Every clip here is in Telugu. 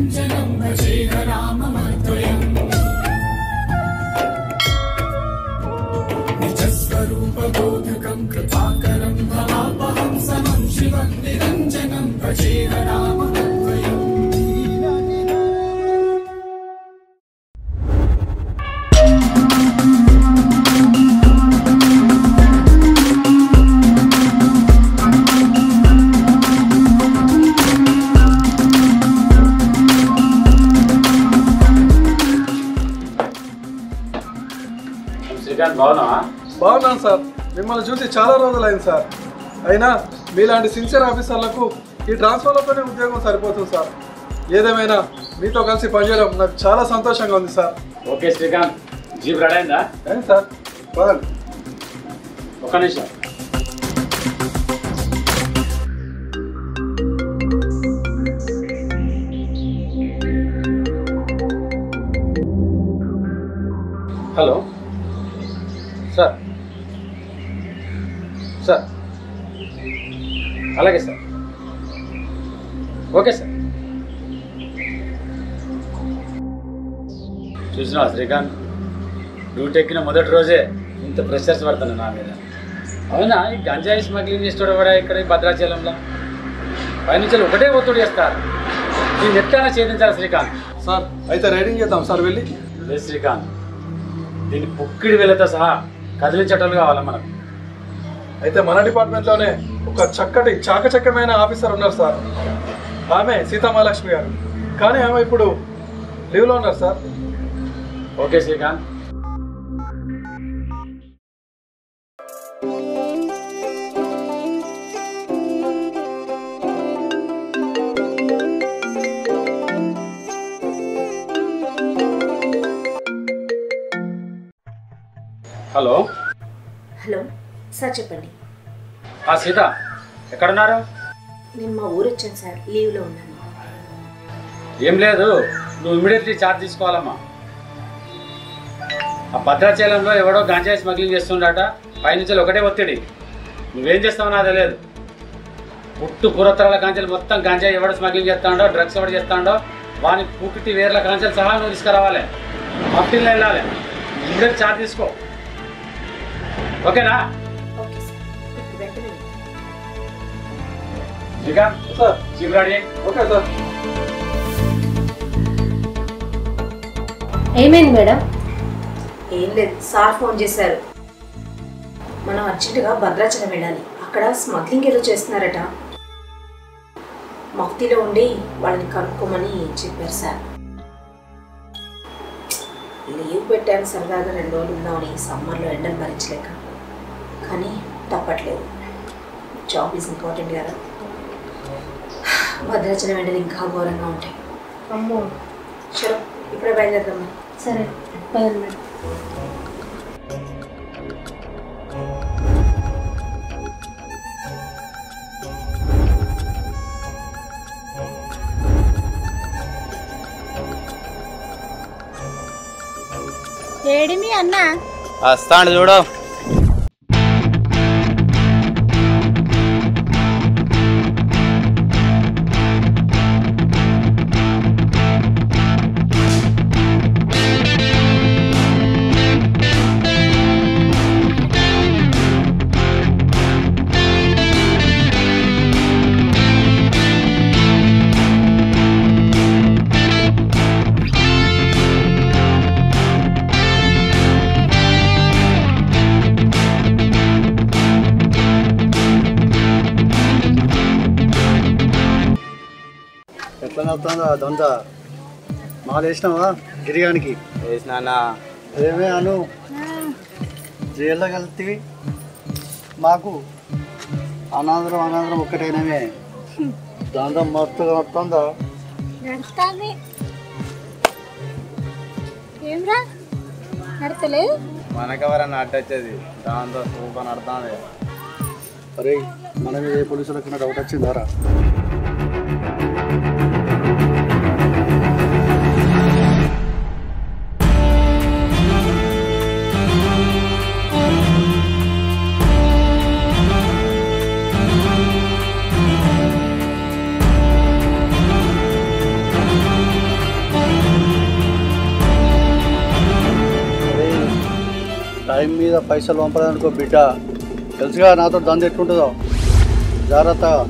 निरञ्जनं भजेह राममद्वयम् निजस्वरूपबोधकं कृपाकरं भवापहं समं शिवं निरञ्जनं भजेह राममद्वयम् బాగున్నాను సార్. మిమ్మల్ని చూసి చాలా రోజులైంది సార్. అయినా మీలాంటి సిన్సియర్ ఆఫీసర్లకు ఈ ట్రాన్స్ఫర్లతోనే ఉద్యోగం సరిపోతుంది సార్. ఏదేమైనా మీతో కలిసి పనిచేయడం నాకు చాలా సంతోషంగా ఉంది sir. Okay Srikanth, jeep ready అయిందా? అయింది సార్. పదండి. ఒక్క నిమిషం. Hello sir. సార్ అలాగే సార్. Okay sir. చూసినా శ్రీకాంత్, డ్యూటీ ఎక్కిన మొదటి రోజే ఇంత ప్రెషర్స్ పడుతున్నాను నా మీద. అవునా, ఈ గంజాయి స్మగ్లింగ్ చేస్తాడు కూడా ఇక్కడ ఈ భద్రాచలంలో. పైనుంచి ఒకటే ఒత్తిడి చేస్తారు. నేను ఎట్లయినా ఛేదించాలి శ్రీకాంత్. సార్ అయితే రైడింగ్ చేద్దాం సార్. వెళ్ళి లేదు శ్రీకాంత్, దీన్ని పుక్కిడి వెళ్ళతో సహా కదిలించటం కావాలి మనకు. అయితే మన డిపార్ట్మెంట్లోనే ఒక చక్కటి చాకచక్యమైన ఆఫీసర్ ఉన్నారు సార్. ఆమె సీతామహాలక్ష్మి గారు. కానీ ఆమె ఇప్పుడు లీవ్లో ఉన్నారు sir. Okay Srikanth. Hello hello sir, చెప్పండి. సీత ఎక్కడున్నారు? నేను మా ఊరు వచ్చాను సార్, లీవ్లో ఉన్నాను. ఏం లేదు, నువ్వు ఇమీడియట్లీ చార్జ్ తీసుకోవాలమ్మా. ఆ భద్రాచలంలో ఎవడో గాంజాయి స్మగ్లింగ్ చేస్తుండట. పైనుంచి ఒకటే ఒత్తిడి. నువ్వేం చేస్తావో నాకు తెలియదు. పుట్టు పురత్తరాల గాంజాలు మొత్తం గాంజాయి ఎవడో స్మగ్లింగ్ చేస్తాడో, డ్రగ్స్ ఎవడు చేస్తాడో వాని పుట్టి వేర్ల గాంజాలు సహా నువ్వు తీసుకురావాలి. అప్పటిలో వెళ్ళాలి. ఇమీడియట్ చార్జ్ తీసుకో. ఓకేనా? ఓకే సార్, ఇప్పుడు వెంటనే. Srikanth sir. Jeep ready. Okay sir. ఏమైంది మేడం? ఏం లేదు, సార్ ఫోన్ చేశారు. మనం అర్జెంటుగా భద్రాచలం వెళ్ళాలి. అక్కడ స్మగ్లింగ్ ఏదో చేస్తున్నారట. మఫ్తీలో ఉండి వాళ్ళని కనుక్కోమని చెప్పారు సార్. లీవ్ పెట్టాను సరదాగా 2 రోజులు ఉందామని, సమ్మర్లో ఎండలు భరించలేక. కానీ తప్పట్లేదు, జాబ్ ఈజ్ ఇంపార్టెంట్ కదా. భద్రాచలం ఎండలు ఇంకా ఘోరంగా ఉంటాయి. అమ్మో. చలో ఇప్పుడే బయలుదేరదామా? సరే పదండి మేడం. ఏడి మీ అన్న? వస్తాడు చూడు. ఎట్లా నడుతుందో అదంతా మాలు వేసినావా? గిరిగానికి వేసినా. ఏమే అను, జైల్లో కలిసి మాకు అనాథరం ఒక్కటైనమే. దాంతో మస్తుగా నడుతుందా? నడుస్తుంది. ఏమ్రా నడతలేదు? మనకెవరన్నా అడ్డొచ్చేది, దాంతో సూపర్ నడుతుంది. అరే మన మీద ఏ పోలీసులకన్నా డౌట్ వచ్చిందారా? మీద పైసలు పంపదనుకో బిడ్డ, తెలుసుగా నాతో దంద ఎట్లుంటుందో, జాగ్రత్తగా.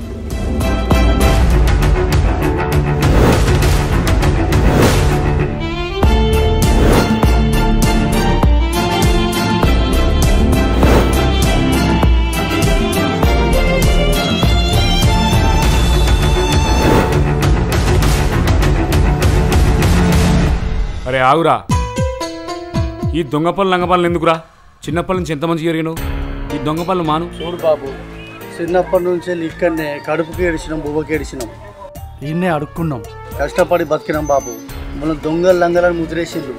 అరే ఆగురా, ఈ దొంగ పనులు లంగ పనులు ఎందుకురా? చిన్నప్పటి నుంచి ఎంత మంచిగా జరిగినావు, ఈ దొంగ పనులు మాను. చూడు బాబు, చిన్నప్పటి నుంచి ఇక్కడనే కడుపుకి ఏడిచినాం, బువ్వకి ఏడిచినాం, ఈయన్నే అడుక్కున్నాం, కష్టపడి బతికినాం బాబు. మనం దొంగలు లంగలని ముద్రేసిండు.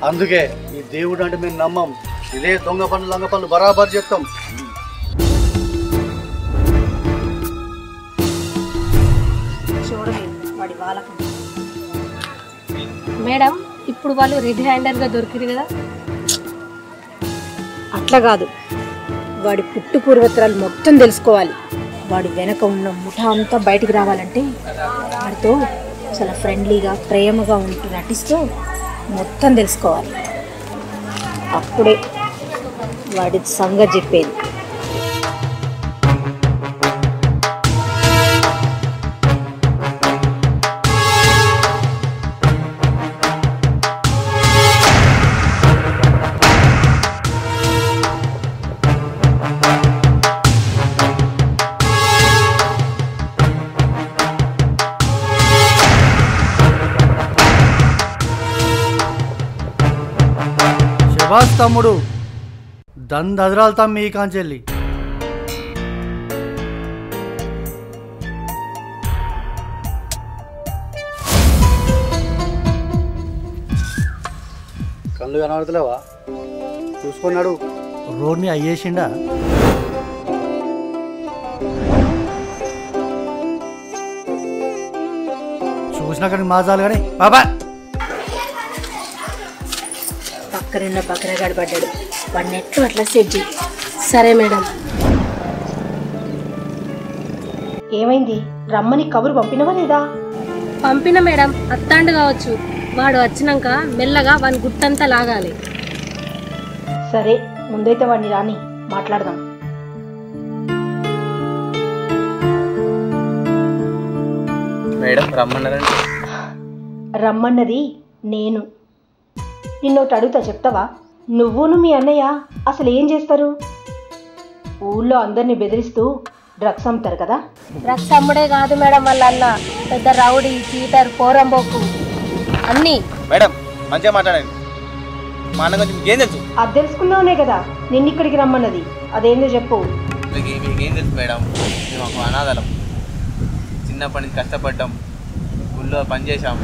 అందుకే ఈ దేవుడు అంటే మేము నమ్మం. ఇదే దొంగ పనులు లంగ పనులు బరాబర్ చెప్తాం. చూడలేదు వాడి వాళ్ళకు. మేడం, ఇప్పుడు వాళ్ళు రెడ్ హ్యాండర్గా దొరికిరు కదా? అట్లా కాదు, వాడి పుట్టు పూర్వత్రాలు మొత్తం తెలుసుకోవాలి. వాడి వెనక ఉన్న ముఠా అంతా బయటికి రావాలంటే వాడితో చాలా ఫ్రెండ్లీగా ప్రేమగా ఉంటూ నటిస్తూ మొత్తం తెలుసుకోవాలి. అప్పుడే వాడి సంగతి చెప్పేది. శబాస్ తమ్ముడు, దందదరాలుతాం మీ కాంచెల్లి. కళ్ళు కనబడతలేవా? చూసుకున్నాడు రోడ్ని అయ్యేసిండా? చూసినా కానీ మాజాలు కానీ బాబా. పక్కనున్న బకరగాడు పడ్డాడు, వాడిని ఎట్లా అట్లా సెట్ చేయి. సరే మేడం. ఏమైంది? రమ్మని కబురు పంపినవా లేదా? పంపిన మేడం, అత్తాండు కావచ్చు. వాడు వచ్చినాక మెల్లగా వాని గుట్టంతా లాగాలి. సరే, ముందైతే వాడిని రాని మాట్లాడదాం. మేడం రమ్మన్నారండి. రమ్మన్నది నేను. నిన్నొకటి అడుగుతా, చెప్తావా? నువ్వును మీ అన్నయ్య అసలు ఏం చేస్తారు? ఊళ్ళో అందరినీ బెదిరిస్తూ డ్రగ్స్ అమ్ముతారు కదా? డ్రగ్స్ అమ్ముడే కాదు మేడం, వాళ్ళ అన్న పెద్ద రౌడీ, చీటర్, పోరంబోకు అన్నీ. మేడం మంచిగా మాట్లాడండి, మా అన్న గురించి మీకేం తెలుసు? అది తెలుసుకున్నావునే కదా నిన్ను ఇక్కడికి రమ్మన్నది. అదేందో చెప్పు. మీకేం తెలుసు మేడం? మేము ఒక అనాథలం, చిన్నప్పటి నుంచి కష్టపడ్డాం, ఊళ్ళో పనిచేసాం.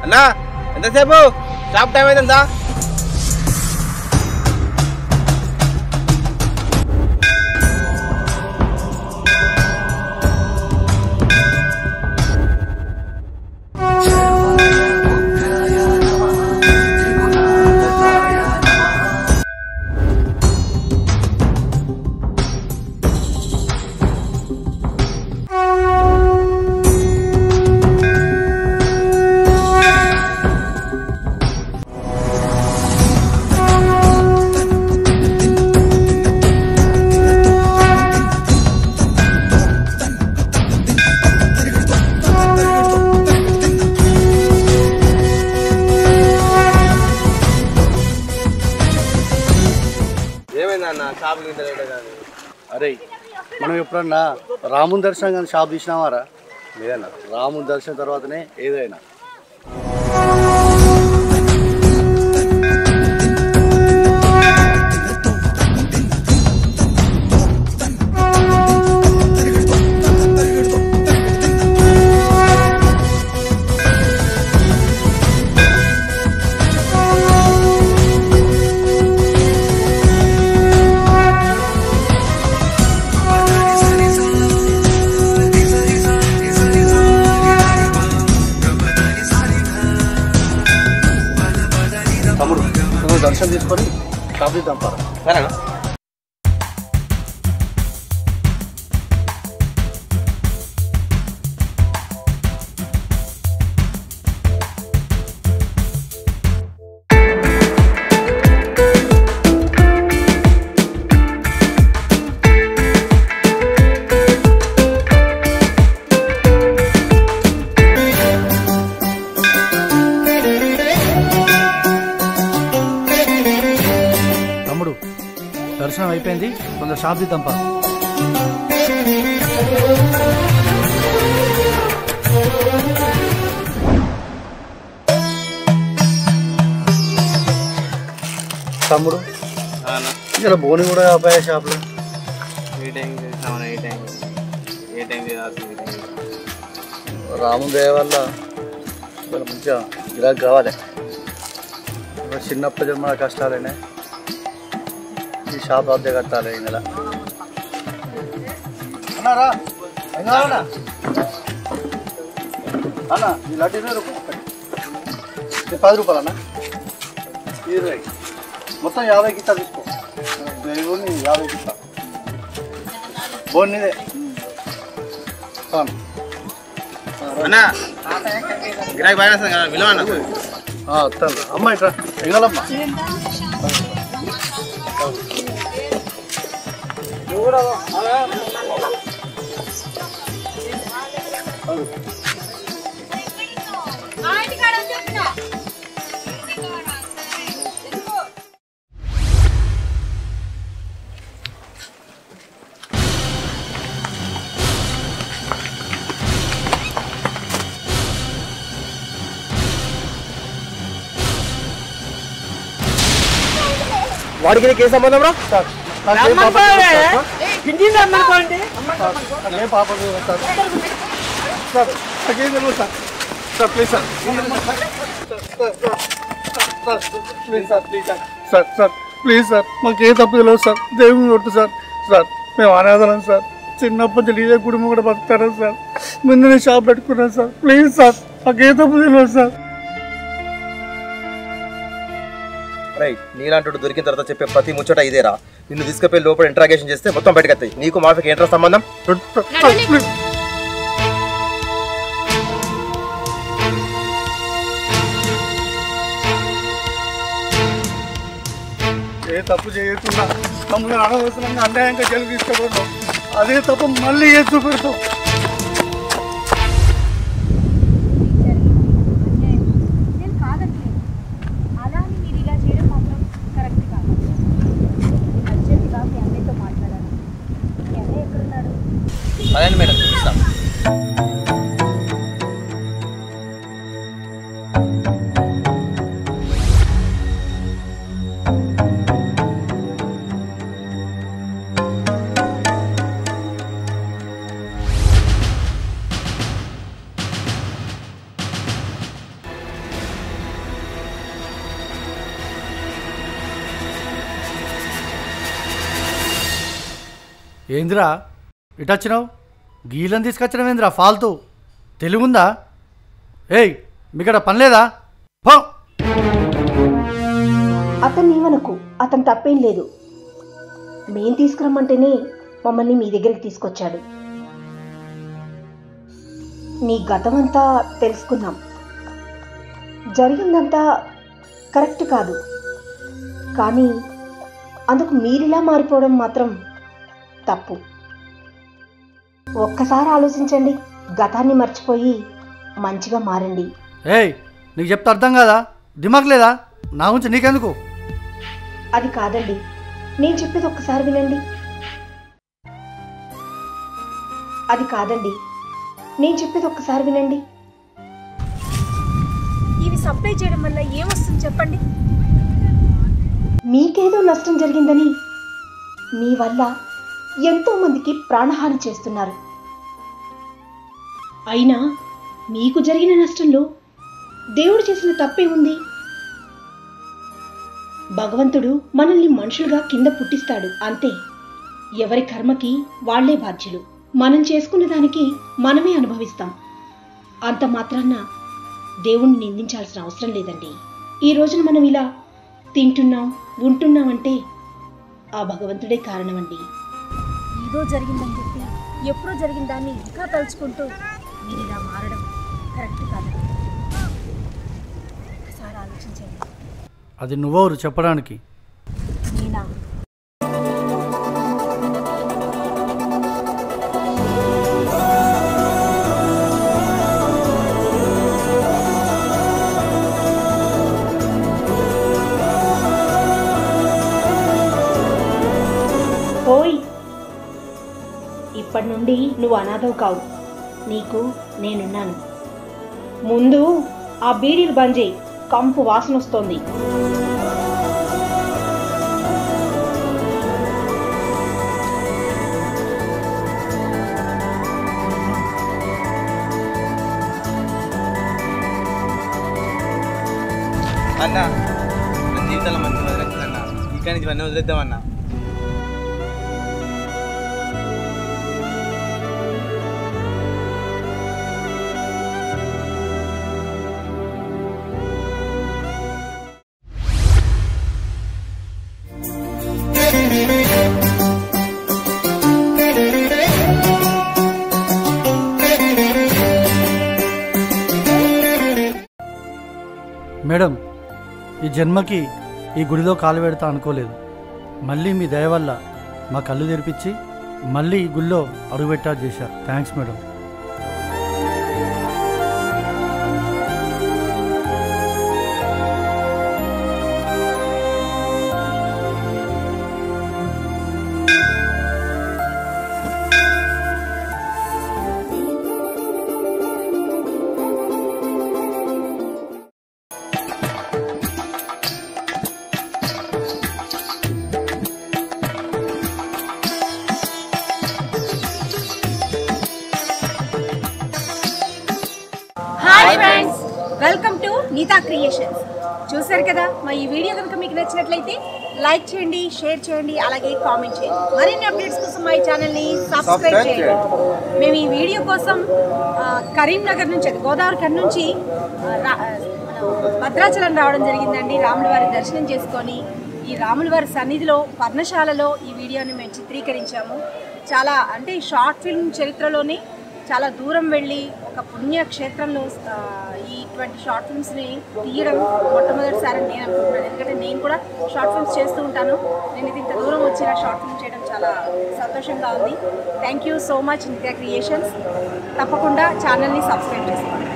అన్నా ఎంతసేపు? షాప్ టైం అవుతుందా? అరే మనం ఎప్పుడన్నా రాముని దర్శనం కానీ షాప్ తీసినావారా? లేదన్నా, రాముని దర్శనం తర్వాతనే ఏదైనా. దర్శనం తీసుకొని షాప్ తీద్దాం సరేనా? దర్శనం అయిపోయింది, కొంచెం షాప్ తీద్దాం తమ్ముడు. ఇలా బోని కూడా అబ్బాయి షాప్లో రాము దయ వల్ల మంచిగా గిరాకీ కావాలి. చిన్నప్పటి మన కష్టాలనే ఈ షాప్ అద్దె కట్టాలి ఈ నెల. అన్నారా అన్న ఈ లడ్డు 20 రూపాయలు, 10 రూపాయలు అన్న, 20 మొత్తం 50కి ఇస్తా. తీసుకో, 50కి ఇస్తా. బోనిదే అమ్మ ఇట్లా ఎగలమ్మా. వాడికి నీకు ఏ సంబంధం రా? ప్లీజ్ సార్, మాకే తప్పు తెలియదు సార్, దేవుని కొట్టు సార్. సార్ మేము అనాథలం సార్, చిన్నప్పటి నుంచి ఇదే కుటుంబం కూడా బతుకుతారా సార్, ముందు షాప్ పెట్టుకున్నాను సార్. ప్లీజ్ సార్, మాకే తప్పు తెలియదు సార్. రైట్, నీలాంటి దొరికిన తర్వాత చెప్పే ప్రతి ముచ్చట ఇదేరా. నిన్ను తీసుకుపోయి లోపల ఇంట్రాగేషన్ చేస్తే మొత్తం బయటకు వస్తాయి. నీకు మాఫీకి ఏంట్రా సంబంధం? ఏ తప్పు చేయకుండా మమ్మల్ని అనవసరంగా అన్యాయంగా జైలు తీసుకోకూడదు. అదే తప్పు మళ్ళీ ఏ చూపెడతాం. అదే మేడం చూపిస్తాం. ఏందిరా ఇటు వచ్చినావు? గీలను తీసుకొచ్చడం ఏందిరా ఫాల్తూ? తెలుగుందా? ఏయ్ మీకడ పని లేదా? అతన్ని ఇవ్వనకు, అతను తప్పేం లేదు. మేం తీసుకురమ్మంటేనే మమ్మల్ని మీ దగ్గరికి తీసుకొచ్చాడు. మీ గతమంతా తెలుసుకున్నాం. జరిగిందంతా కరెక్ట్ కాదు, కానీ అందుకు మీరిలా మారిపోవడం మాత్రం తప్పు. ఒక్కసారి ఆలోచించండి, గతాన్ని మర్చిపోయి మంచిగా మారండి. ఏయ్ నీకు చెప్తే అర్థం కాదా? దిమాగ్ లేదా? నా గురించి నీకెందుకు? అది కాదండి, నేను చెప్పేది ఒక్కసారి వినండి. అది కాదండి, నేను చెప్పేది ఒక్కసారి వినండి. ఇవి సప్లై చేయడం వల్ల ఏమొస్తుంది చెప్పండి? మీకేదో నష్టం జరిగిందని మీ వల్ల ఎంతో మందికి ప్రాణహాని చేస్తున్నారు. అయినా మీకు జరిగిన నష్టంలో దేవుడు చేసిన తప్పే ఉంది? భగవంతుడు మనల్ని మనుషులుగా కింద పుట్టిస్తాడు అంతే. ఎవరి కర్మకి వాళ్లే బాధ్యులు. మనం చేసుకున్న దానికి మనమే అనుభవిస్తాం. అంత మాత్రాన దేవుణ్ణి నిందించాల్సిన అవసరం లేదండి. ఈ రోజున మనం ఇలా తింటున్నాం ఉంటున్నామంటే ఆ భగవంతుడే కారణమండి. ఏదో జరిగిందని చెప్పి ఎప్పుడో జరిగిన దాన్ని ఇంకా తలుచుకుంటూ మీరు ఇలా మారడం కరెక్ట్ కాదండి. ఒకసారి ఆలోచించండి. అది నువ్వెవరు చెప్పడానికి? నేనా? ఓయ్, ఇప్పటి నుండి నువ్వు అనాథవు కావు. నీకు నేనున్నాను. ముందు ఆ బీడీలు బంద్ చేయి, కంపు వాసన వస్తోంది. అన్న మన జీవితంలో మంచి వదిలేస్తుందన్న. ఇక్కడి నుంచి ఇవన్నీ వదిలేద్దామన్నా. మేడం, ఈ జన్మకి ఈ గుడిలో కాలు పెడతా అనుకోలేదు. మళ్ళీ మీ దయ వల్ల మా కళ్ళు తెరిపించి మళ్ళీ ఈ గుడిలో అడుగుపెట్టా చేశారు. Thanks madam. Hi friends, welcome to Neeta creations. చూసారు కదా, మా ఈ వీడియో కనుక మీకు నచ్చినట్లయితే లైక్ చేయండి, షేర్ చేయండి, అలాగే కామెంట్ చేయండి. మరిన్ని అప్డేట్స్ కోసం మా ఈ ఛానల్ని సబ్స్క్రైబ్ చేయండి. మేము ఈ వీడియో కోసం కరీంనగర్ నుంచి, గోదావరి కన్ నుంచి భద్రాచలం రావడం జరిగిందండి. రాముల వారి దర్శనం చేసుకొని ఈ రాముల వారి సన్నిధిలో పర్ణశాలలో ఈ వీడియోని మేము చిత్రీకరించాము. చాలా అంటే షార్ట్ ఫిల్మ్ చరిత్రలోనే చాలా దూరం వెళ్ళి ఒక పుణ్యక్షేత్రంలో ఇటువంటి షార్ట్ ఫిల్మ్స్ని తీయడం మొట్టమొదటిసారి నేను అనుకుంటున్నాను. ఎందుకంటే నేను కూడా షార్ట్ ఫిల్మ్స్ చేస్తూ ఉంటాను. నేను ఇది ఇంత దూరం వచ్చిన షార్ట్ ఫిల్మ్ చేయడం చాలా సంతోషంగా ఉంది. Thank you so much Nithya creations. తప్పకుండా ఛానల్ని సబ్స్క్రైబ్ చేసుకోండి.